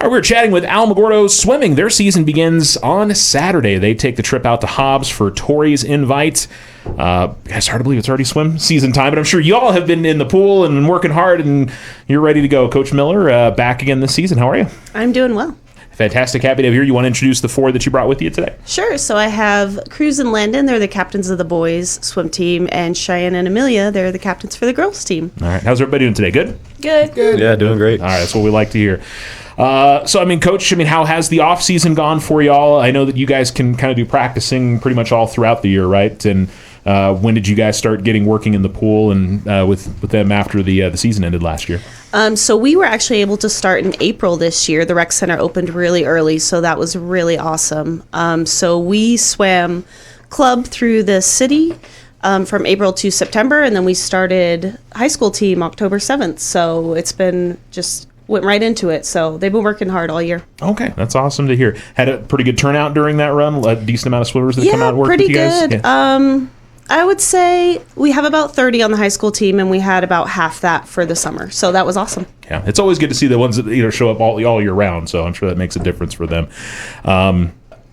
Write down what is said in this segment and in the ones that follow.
All right, we're chatting with Alamogordo Swimming. Their season begins on Saturday. They take the trip out to Hobbs for Tori's invite. It's hard to believe it's already swim season time, but I'm sure you all have been in the pool and working hard, and you're ready to go. Coach Miller, back again this season. How are you? I'm doing well. Fantastic. Happy to have you here. You want to introduce the four that you brought with you today? Sure. So I have Cruz and Landon. They're the captains of the boys swim team. And Cheyenne and Emilia, they're the captains for the girls team. All right. How's everybody doing today? Good? Good. Yeah, doing great. All right. That's what we like to hear. Coach, how has the off season gone for y'all? I know that you guys can kind of do practicing pretty much all throughout the year, right? And when did you guys start getting working in the pool and with them after the season ended last year? So we were actually able to start in April this year. The rec center opened really early, so that was really awesome. So we swam club through the city from April to September, and then we started high school team October 7th. So it's been went right into it. So they've been working hard all year. Okay, that's awesome to hear. Had a pretty good turnout during that run. A decent amount of swimmers that come out and work with you guys. Pretty good. Yeah. I would say we have about 30 on the high school team, and we had about half that for the summer. So that was awesome. Yeah, it's always good to see the ones that show up all year round. So I'm sure that makes a difference for them.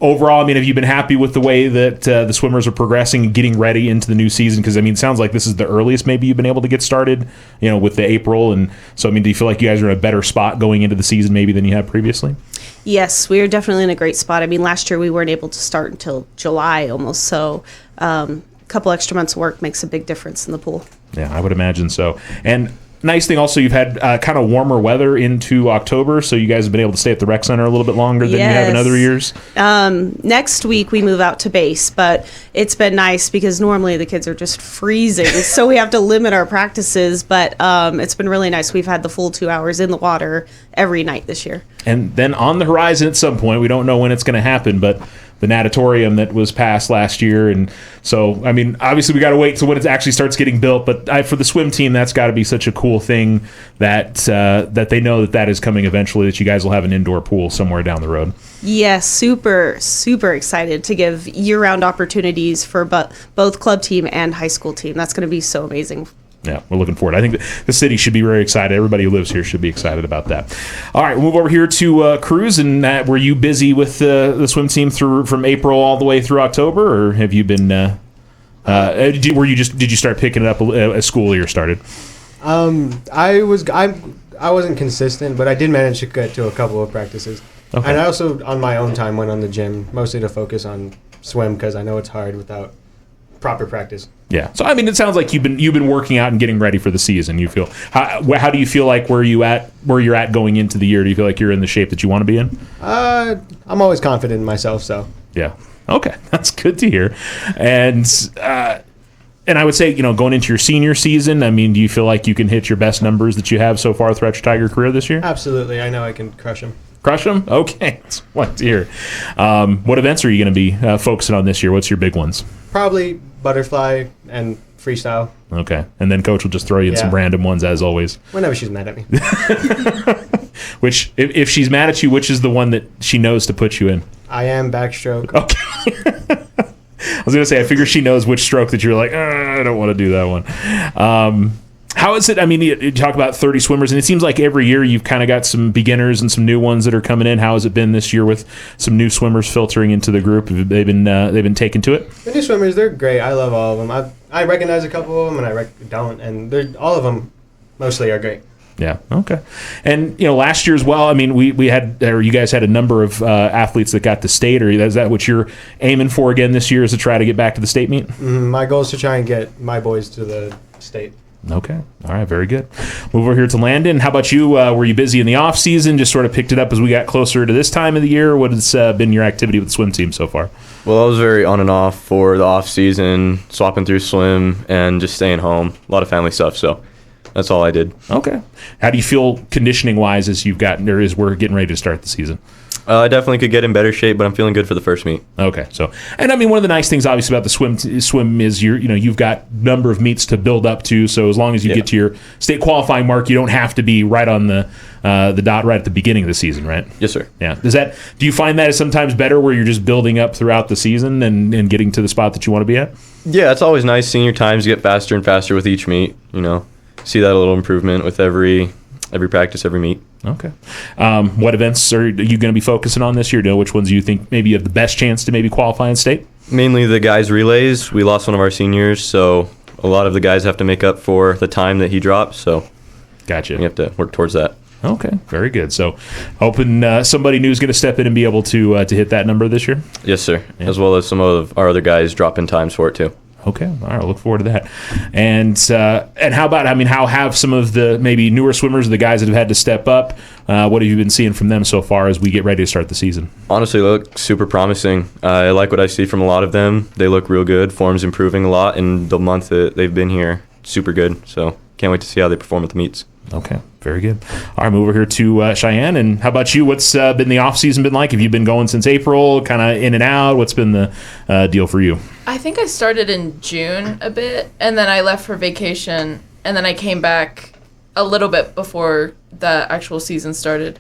Overall, have you been happy with the way that the swimmers are progressing and getting ready into the new season? Because, it sounds like this is the earliest maybe you've been able to get started, with the April. And so, do you feel like you guys are in a better spot going into the season maybe than you have previously? Yes, we are definitely in a great spot. Last year we weren't able to start until July almost. So a couple extra months of work makes a big difference in the pool. Yeah, I would imagine so. And nice thing also, you've had kind of warmer weather into October, so you guys have been able to stay at the rec center a little bit longer than you have in other years. Next week we move out to base, but it's been nice because normally the kids are just freezing, so we have to limit our practices, but it's been really nice. We've had the full 2 hours in the water every night this year. And then on the horizon at some point, we don't know when it's going to happen, but the natatorium that was passed last year. And so, obviously we got to wait till when it actually starts getting built, but for the swim team, that's got to be such a cool thing that they know that is coming eventually, that you guys will have an indoor pool somewhere down the road. Yes, super, super excited to give year-round opportunities for both club team and high school team. That's going to be so amazing. Yeah, we're looking forward. I think the city should be very excited. Everybody who lives here should be excited about that. All right, we'll move over here to Cruz. And were you busy with the swim team from April all the way through October, or have you been? Did you start picking it up as school year started? I wasn't consistent, but I did manage to get to a couple of practices. Okay. And I also, on my own time, went on the gym mostly to focus on swim because I know it's hard without proper practice. Yeah. So it sounds like you've been working out and getting ready for the season. You feel how do you feel like where you're at going into the year? Do you feel like you're in the shape that you want to be in? I'm always confident in myself, so. Yeah. Okay. That's good to hear. And I would say, going into your senior season, do you feel like you can hit your best numbers that you have so far throughout your Tiger career this year? Absolutely. I know I can crush them. Crush them? Okay. That's what to hear. What events are you going to be focusing on this year? What's your big ones? Probably butterfly and freestyle. Okay. And then Coach will just throw you in some random ones as always. Whenever she's mad at me. Which, if she's mad at you, which is the one that she knows to put you in? I am backstroke. Okay. I was going to say, I figure she knows which stroke that you're like, I don't want to do that one. How is it? You talk about 30 swimmers, and it seems like every year you've kind of got some beginners and some new ones that are coming in. How has it been this year with some new swimmers filtering into the group? Have they been taken to it? The new swimmers, they're great. I love all of them. I recognize a couple of them, and I don't, and all of them mostly are great. Yeah. Okay. And last year as well. We had, or you guys had a number of athletes that got to state. Or is that what you're aiming for again this year? Is to try to get back to the state meet? My goal is to try and get my boys to the state. Okay. All right. Very good. Move over here to Landon. How about you? Were you busy in the off season? Just sort of picked it up as we got closer to this time of the year? What has been your activity with the swim team so far? Well, I was very on and off for the off season, swapping through swim and just staying home. A lot of family stuff. So that's all I did. Okay. How do you feel conditioning wise as we're getting ready to start the season? I definitely could get in better shape, but I'm feeling good for the first meet. Okay, so one of the nice things obviously about the swim is you've got number of meets to build up to. So as long as you get to your state qualifying mark, you don't have to be right on the dot right at the beginning of the season, right? Yes, sir. Yeah. Do you find that is sometimes better where you're just building up throughout the season and getting to the spot that you want to be at? Yeah, it's always nice seeing your times get faster and faster with each meet. See that little improvement with every every practice, every meet. Okay. What events are you going to be focusing on this year? Do you know which ones you think maybe you have the best chance to maybe qualify in state? Mainly the guys' relays. We lost one of our seniors, so a lot of the guys have to make up for the time that he dropped, so gotcha. We have to work towards that. Okay, very good. So hoping somebody new is going to step in and be able to hit that number this year? Yes, sir, Yeah. as well as some of our other guys dropping times for it, too. Okay, all right, I look forward to that. And how about, how have some of the maybe newer swimmers, the guys that have had to step up, what have you been seeing from them so far as we get ready to start the season? Honestly, they look super promising. I like what I see from a lot of them. They look real good. Form's improving a lot in the month that they've been here. Super good, so can't wait to see how they perform at the meets. Okay, very good. All right, move over here to Cheyenne. And how about you? What's been the off-season been like? Have you been going since April, kind of in and out? What's been the deal for you? I think I started in June a bit, and then I left for vacation, and then I came back a little bit before the actual season started.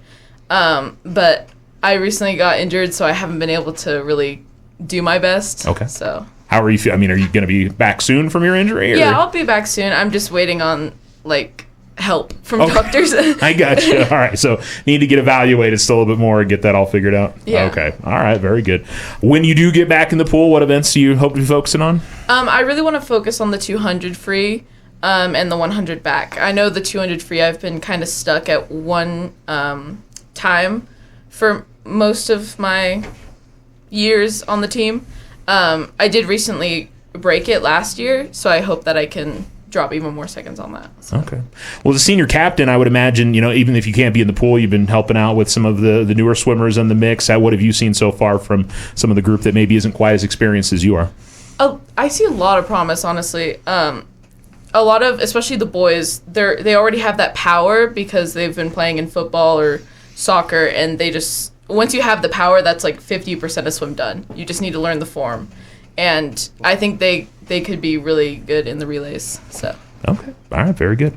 But I recently got injured, so I haven't been able to really do my best. Okay. So how are you feeling? Are you going to be back soon from your injury? Or? Yeah, I'll be back soon. I'm just waiting on, help from doctors. I got you. All right. So need to get evaluated still a bit more and get that all figured out. Yeah. Okay. All right. Very good. When you do get back in the pool, what events do you hope to be focusing on? I really want to focus on the 200 free and the 100 back. I know the 200 free, I've been kind of stuck at one time for most of my years on the team. I did recently break it last year, so I hope that I can drop even more seconds on that. So. Okay. Well, as a senior captain, I would imagine, even if you can't be in the pool, you've been helping out with some of the newer swimmers in the mix. What have you seen so far from some of the group that maybe isn't quite as experienced as you are? Oh, I see a lot of promise, honestly. A lot of, especially the boys, they already have that power because they've been playing in football or soccer, and they just, once you have the power, that's 50% of swim done. You just need to learn the form. And I think they could be really good in the relays. So. Okay. All right. Very good.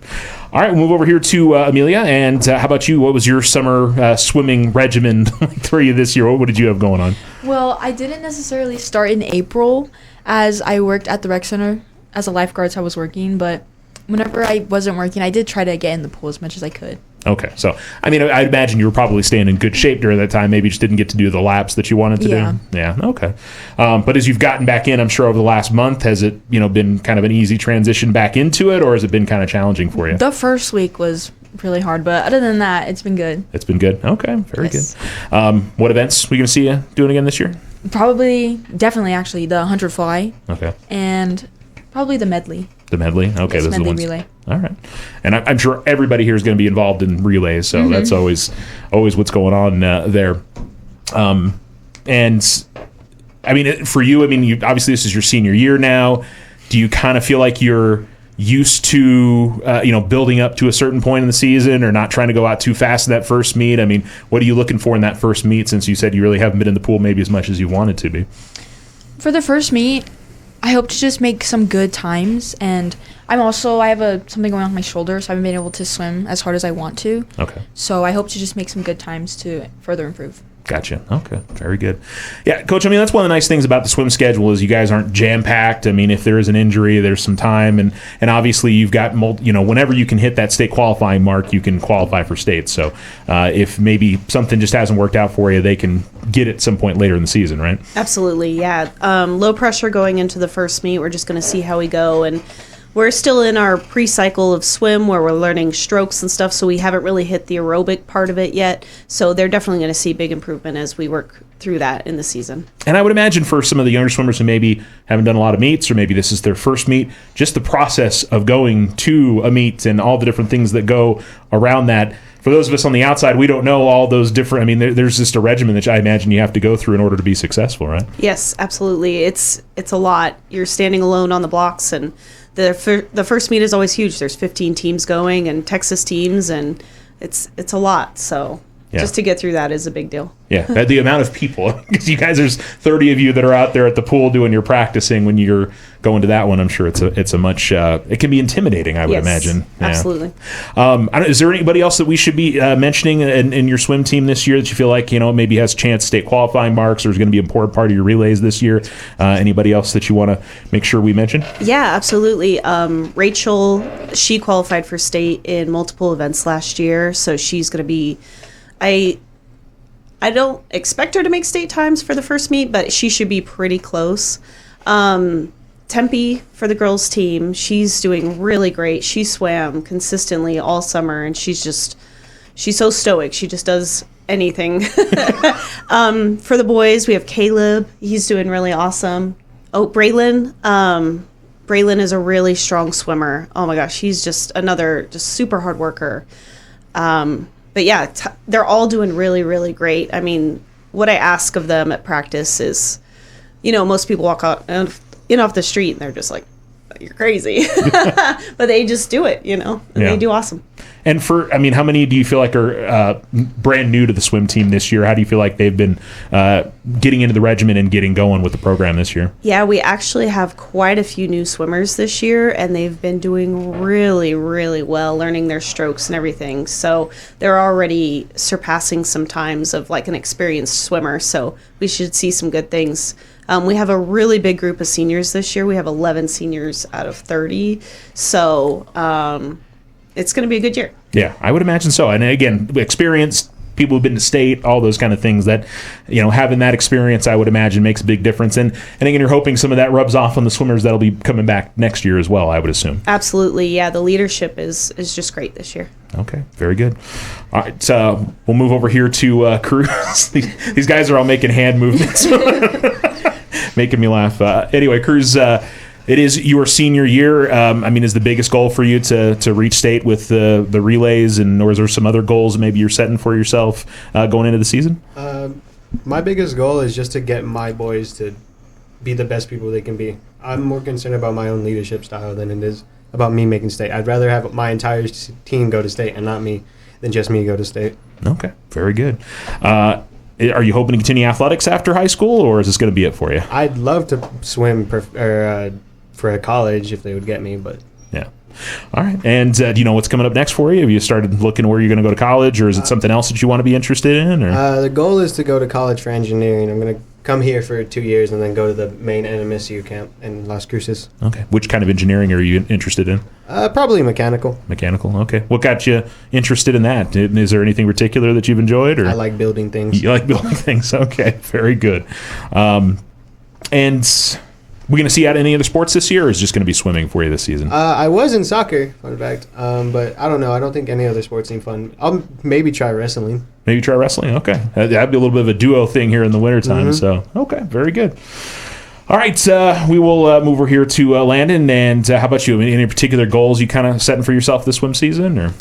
All right. We'll move over here to Emilia. And how about you? What was your summer swimming regimen for you this year? What did you have going on? Well, I didn't necessarily start in April as I worked at the rec center as a lifeguard, so I was working. But whenever I wasn't working, I did try to get in the pool as much as I could. Okay. So, I'd imagine you were probably staying in good shape during that time. Maybe just didn't get to do the laps that you wanted to do. Yeah. Okay. But as you've gotten back in, I'm sure over the last month, has it, been kind of an easy transition back into it, or has it been kind of challenging for you? The first week was really hard, but other than that, it's been good. It's been good. Okay. Very Yes. good. What events are we going to see you doing again this year? Definitely, actually, the 100 fly. Okay. And probably the medley. The medley? Okay. Yes, those are the medley ones. relay. All right. And I'm sure everybody here is going to be involved in relays, so that's always what's going on there. And, for you, obviously this is your senior year now. Do you kind of feel like you're used to, building up to a certain point in the season or not trying to go out too fast in that first meet? What are you looking for in that first meet, since you said you really haven't been in the pool maybe as much as you wanted to be? For the first meet, I hope to just make some good times, and I have something going on with my shoulder, so I haven't been able to swim as hard as I want to. Okay. So I hope to just make some good times to further improve. Gotcha. Okay. Very good. Yeah, Coach, that's one of the nice things about the swim schedule is you guys aren't jam-packed. If there is an injury, there's some time, and obviously you've got, whenever you can hit that state qualifying mark, you can qualify for state. So if maybe something just hasn't worked out for you, they can get it some point later in the season, right? Absolutely, yeah. Low pressure going into the first meet. We're just going to see how we go, and we're still in our pre-cycle of swim where we're learning strokes and stuff, so we haven't really hit the aerobic part of it yet. So they're definitely going to see big improvement as we work through that in the season. And I would imagine for some of the younger swimmers who maybe haven't done a lot of meets, or maybe this is their first meet, just the process of going to a meet and all the different things that go around that. For those of us on the outside, we don't know all those different, there's just a regimen that I imagine you have to go through in order to be successful, right? Yes, absolutely. It's a lot. You're standing alone on the blocks, and the first meet is always huge. There's 15 teams going and Texas teams, and it's a lot. So Just to get through that is a big deal. Yeah, the amount of people, because you guys, there's 30 of you that are out there at the pool doing your practicing. When you're going to that one, I'm sure it's a much, it can be intimidating, I would imagine. Yeah. Absolutely. Is there anybody else that we should be mentioning in your swim team this year that you feel like, maybe has a chance to state qualifying marks or is going to be an important part of your relays this year? Anybody else that you want to make sure we mention? Yeah, absolutely. Rachel, she qualified for state in multiple events last year, so she's going to be, I don't expect her to make state times for the first meet, but she should be pretty close. Tempe for the girls team, she's doing really great. She swam consistently all summer, and she's so stoic. She just does anything. For the boys, we have Caleb. He's doing really awesome. Oh, Braylon. Braylon is a really strong swimmer. Oh my gosh, he's just another super hard worker. But yeah, they're all doing really, really great. I mean, what I ask of them at practice is, most people walk out off the street and they're just like, you're crazy. But they just do it, and they do awesome. And how many do you feel like are brand new to the swim team this year? How do you feel like they've been getting into the regimen and getting going with the program this year? Yeah, we actually have quite a few new swimmers this year, and they've been doing really, really well, learning their strokes and everything. So they're already surpassing some times of like an experienced swimmer. So we should see some good things. We have a really big group of seniors this year. We have 11 seniors out of 30. So it's going to be a good year. Yeah, I would imagine so. And again, experienced people who've been to state, all those kind of things that, having that experience, I would imagine makes a big difference. And again, you're hoping some of that rubs off on the swimmers that'll be coming back next year as well, I would assume. Absolutely. Yeah, the leadership is just great this year. Okay, very good. All right, we'll move over here to Cruz. These guys are all making hand movements. Making me laugh. Anyway, Cruz, it is your senior year. Is the biggest goal for you to reach state with the relays, or is there some other goals maybe you're setting for yourself going into the season? My biggest goal is just to get my boys to be the best people they can be. I'm more concerned about my own leadership style than it is about me making state. I'd rather have my entire team go to state and not me than just me go to state. Okay, very good. Are you hoping to continue athletics after high school, or is this going to be it for you? I'd love to swim for a college if they would get me, but yeah. All right. And do you know what's coming up next for you? Have you started looking where you're going to go to college, or is it something else that you want to be interested in? Or? The goal is to go to college for engineering. I'm going to come here for 2 years and then go to the main NMSU camp in Las Cruces. Okay. Which kind of engineering are you interested in? Probably mechanical. Mechanical. Okay. What got you interested in that? Is there anything particular that you've enjoyed? Or? I like building things. You like building things. Okay. Very good. And we going to see out any other sports this year, or is it just going to be swimming for you this season? I was in soccer, fun fact, but I don't know. I don't think any other sports seem fun. I'll maybe try wrestling. Maybe try wrestling? Okay. That'd be a little bit of a duo thing here in the wintertime. Mm-hmm. So, okay, very good. All right, we will move over here to Landon. And how about you? Any particular goals you kind of setting for yourself this swim season?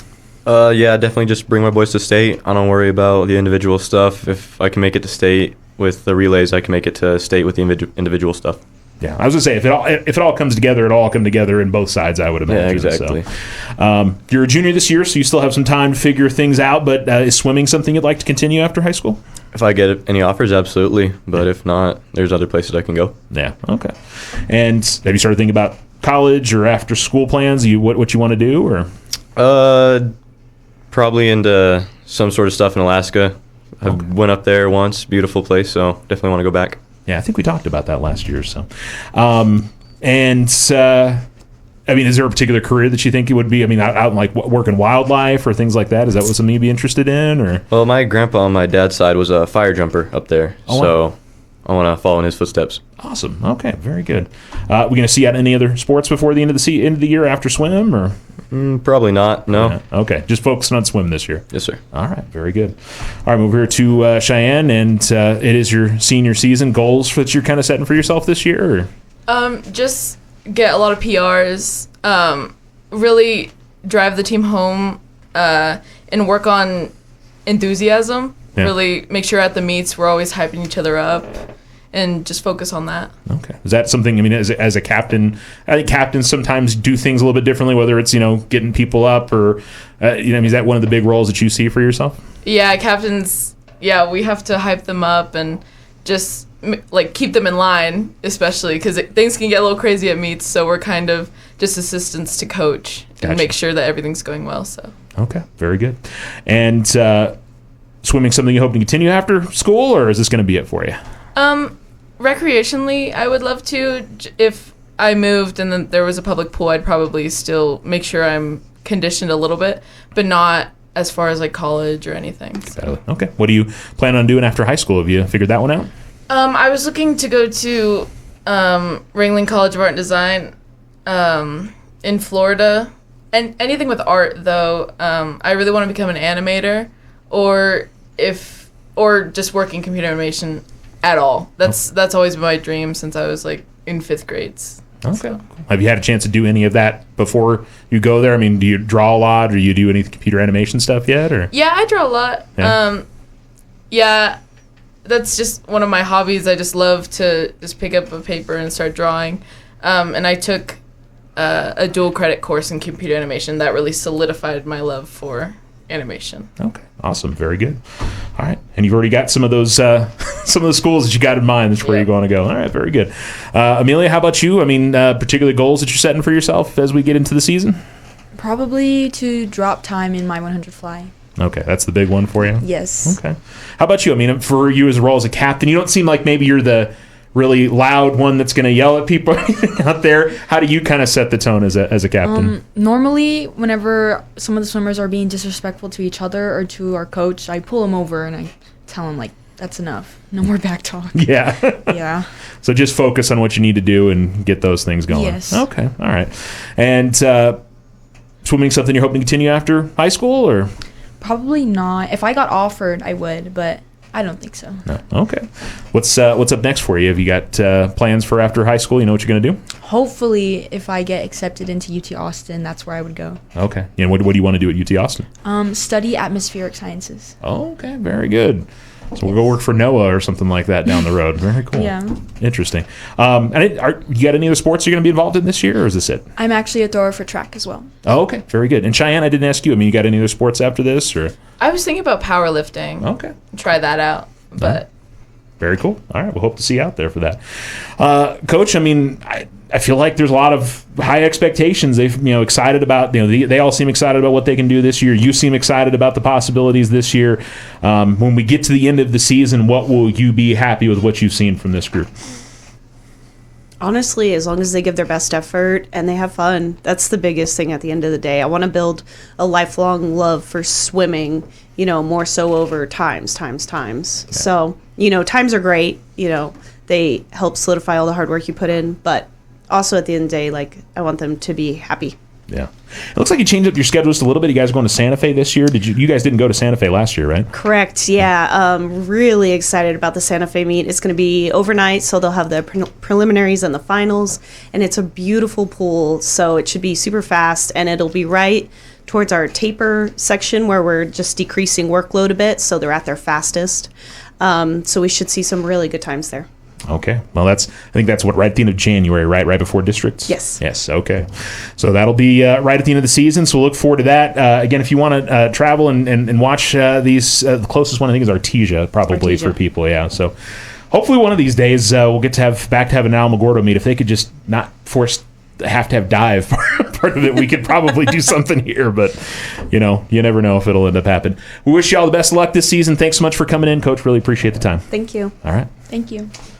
Or? Yeah, definitely just bring my boys to state. I don't worry about the individual stuff. If I can make it to state with the relays, I can make it to state with the individual stuff. Yeah, I was gonna say if it all comes together, it all come together in both sides. I would imagine. Yeah, exactly. So, you're a junior this year, so you still have some time to figure things out. But is swimming something you'd like to continue after high school? If I get any offers, absolutely. But if not, there's other places I can go. Yeah. Okay. And have you started thinking about college or after school plans? What you want to do, or? Probably into some sort of stuff in Alaska. I went up there once, beautiful place. So definitely want to go back. Yeah, I think we talked about that last year. So, is there a particular career that you think it would be? Out in like working wildlife or things like that. Is that what something you'd be interested in? Or well, my grandpa on my dad's side was a fire jumper up there, so I want to follow in his footsteps. Awesome. Okay, very good. We going to see out any other sports before the end of the year after swim, or? Probably not. No. Yeah. Okay, just focusing on swim this year. Yes, sir. All right, very good. All right, move here to Cheyenne, and it is your senior season. Goals that you're kind of setting for yourself this year? Or? Just get a lot of PRs. Really drive the team home, and work on enthusiasm. Yeah. Really make sure at the meets we're always hyping each other up. And just focus on that. Okay. Is that something, as a captain, I think captains sometimes do things a little bit differently, whether it's, getting people up or, is that one of the big roles that you see for yourself? Yeah, captains. Yeah, we have to hype them up and just like keep them in line, especially because things can get a little crazy at meets. So we're kind of just assistants to coach and make sure that everything's going well. So okay, very good. And swimming something you hope to continue after school, or is this going to be it for you? Recreationally, I would love to. If I moved and then there was a public pool, I'd probably still make sure I'm conditioned a little bit, but not as far as like college or anything. So. Okay. What do you plan on doing after high school? Have you figured that one out? I was looking to go to Ringling College of Art and Design in Florida. And anything with art, though, I really want to become an animator or just work in computer animation at all. That's always been my dream since I was like in 5th grades. Okay. So. Have you had a chance to do any of that before you go there? I mean, do you draw a lot, or you do any computer animation stuff yet? Or yeah, I draw a lot. Yeah. That's just one of my hobbies. I just love to just pick up a paper and start drawing. And I took a dual credit course in computer animation that really solidified my love for animation. Okay, awesome, very good. All right, and you've already got some of those some of the schools that you got in mind. That's where you're going to go. All right, very good. Emilia, how about you? I mean, particular goals that you're setting for yourself as we get into the season? Probably to drop time in my 100 fly. Okay, that's the big one for you? Yes. Okay. How about you? I mean, for you as a role as a captain, you don't seem like maybe you're the really loud one that's going to yell at people out there. How do you kind of set the tone as a captain? Normally, whenever some of the swimmers are being disrespectful to each other or to our coach, I pull them over and I tell them, like, that's enough. No more back talk. Yeah. Yeah. So just focus on what you need to do and get those things going. Yes. Okay. All right. And swimming something you're hoping to continue after high school, or? Probably not. If I got offered, I would, but I don't think so. No. Okay. What's up next for you? Have you got plans for after high school? You know what you're going to do? Hopefully, if I get accepted into UT Austin, that's where I would go. Okay. And what do you want to do at UT Austin? Study atmospheric sciences. Oh, okay. Very good. So we'll go work for NOAA or something like that down the road. Very cool. Yeah. Interesting. You got any other sports you're going to be involved in this year, or is this it? I'm actually a thrower for track as well. Oh, okay. Very good. And Cheyenne, I didn't ask you. I mean, you got any other sports after this, or? I was thinking about powerlifting. Okay. Try that out, but. Very cool. All right. We'll hope to see you out there for that. Coach, I mean, I feel like there's a lot of high expectations. They've, excited about, they all seem excited about what they can do this year. You seem excited about the possibilities this year. When we get to the end of the season, what will you be happy with what you've seen from this group? Honestly, as long as they give their best effort and they have fun, that's the biggest thing at the end of the day. I want to build a lifelong love for swimming, more so over times. Okay. So, times are great. They help solidify all the hard work you put in, but also at the end of the day, like, I want them to be happy. Yeah. It looks like you changed up your schedule just a little bit. You guys are going to Santa Fe this year. You guys didn't go to Santa Fe last year, right? Correct. Yeah. Really excited about the Santa Fe meet. It's going to be overnight, so they'll have the preliminaries and the finals, and it's a beautiful pool, so it should be super fast, and it'll be right towards our taper section where we're just decreasing workload a bit, so they're at their fastest. So we should see some really good times there. Okay. Well, I think that's right at the end of January, right? Right before districts? Yes. Yes. Okay. So that'll be right at the end of the season. So we'll look forward to that. Again, if you want to travel and watch these, the closest one I think is Artesia, probably for people. Yeah. So hopefully one of these days we'll get to have an Alamogordo meet. If they could just not have to have dive part of it, we could probably do something here, but you never know if it'll end up happening. We wish you all the best of luck this season. Thanks so much for coming in, Coach. Really appreciate the time. Thank you. All right. Thank you.